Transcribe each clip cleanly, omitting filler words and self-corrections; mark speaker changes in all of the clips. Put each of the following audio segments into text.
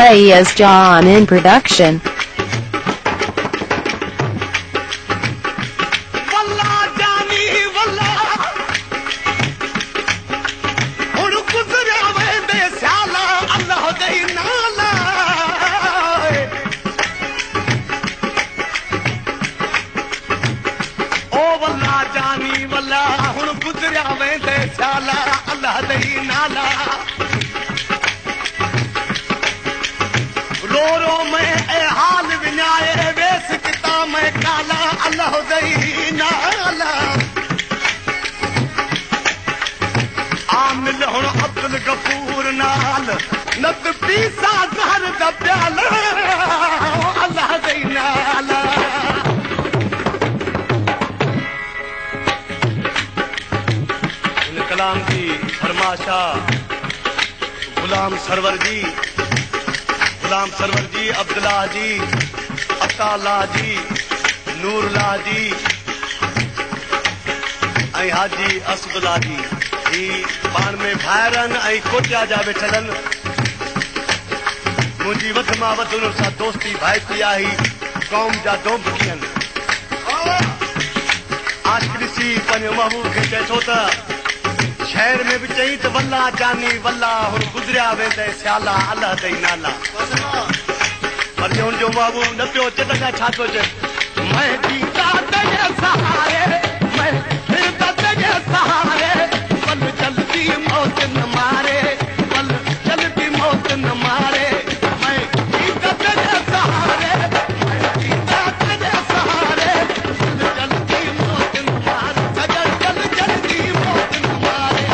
Speaker 1: Fayez John in production.
Speaker 2: अल्लाह दई नाला रो रो मैं ए हाल विनाए वेस किता मैं काला अल्लाह दई नाला आमिल हुन अब्दुल गफूर नाल नत पीसा जहर दा प्याला अल्लाह दई नाला कलाम जी फरमाशा गुलाम सरवर जी अब्दुल्ला जी अताला जी नूरला जी ऐं हाजी असदुल्ला जी ही पाण में भाइरनि ऐं कोटिया जा वेठल मुंहिंजी वध मां वध उन्हनि सां दोस्ती भाइती आहे क़ौम जा दोंबकी आहिनि आशिक़ ॾिसी पंहिंजे महबूब खे चए थो त शहर में भी चई तो वल्ला जानी वल्ला हुन गुजरिया वेंदे स्याला अल्लाह दई नाला पर जो हुन जो महबूब न पियो अचे त छा थो चए मैं जीता तेरे सहारे मैं फिरता तेरे सहारे पल चलती मौत न मारे पल चलती मौत न मारे मैं जीता तेरे सहारे मैं जीता तेरे सहारे पल चलती मौत न मारे सजल चलती मौत न मारे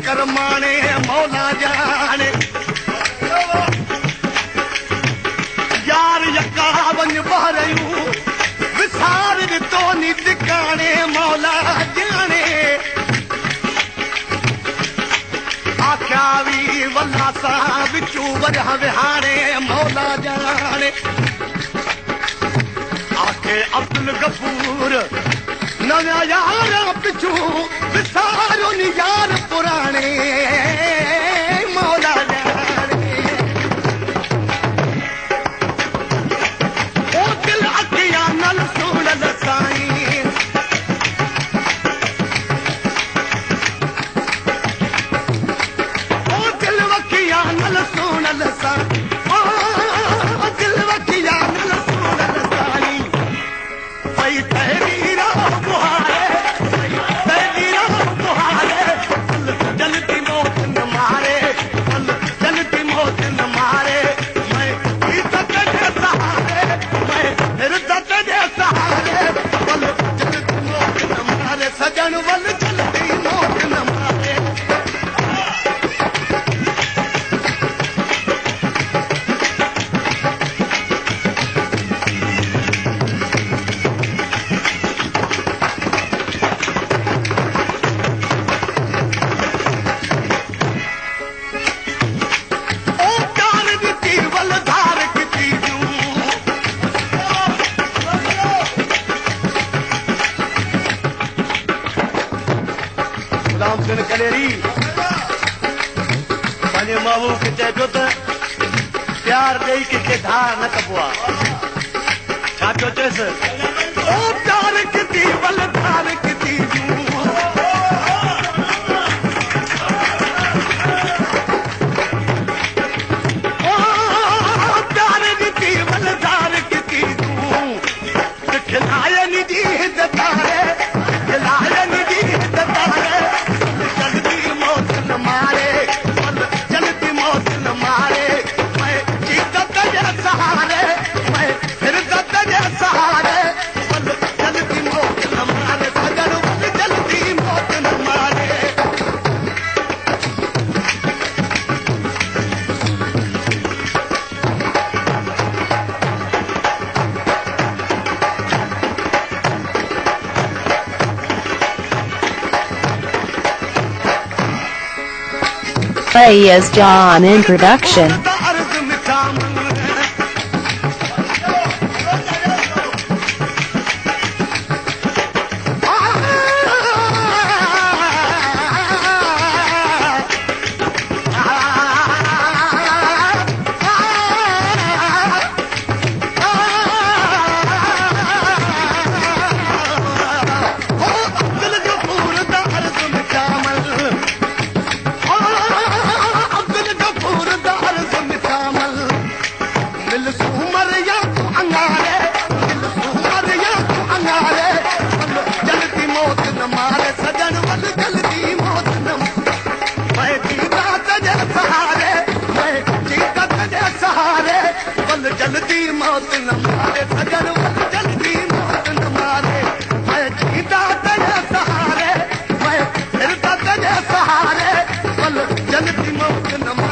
Speaker 2: करमाने मौला जाने यार यका वञ बहरयूं विसार ॾितो नी टिकाणे मौला जाने आख्या वी वल्ला सां विचूं वॼा विहाणे मौला जाने आखे अब्दुल गफूर नया यार पिछू विसारो नी यार पुराने मौला जाने ओ दिल अखियां नल सुणल साईं ओ दिल अखियां नल सुणल साईं ओ दिल अखियां नल सुणल साईं पई तहरीरा जलती मौत न मारे कलेरी पंहिंजे महबूब खे चए पियो त प्यार ॾेई कंहिंखे धार न कबो आहे छा पियो चएसि ओ प्यार किती वल धार किती
Speaker 1: Faiyaz John in production. जल्दी मौत न मारे सजन जल्दी मौत न मारे मैं जीता तेरे सहारे मैं फिरता तेरे सहारे जल्दी मौत न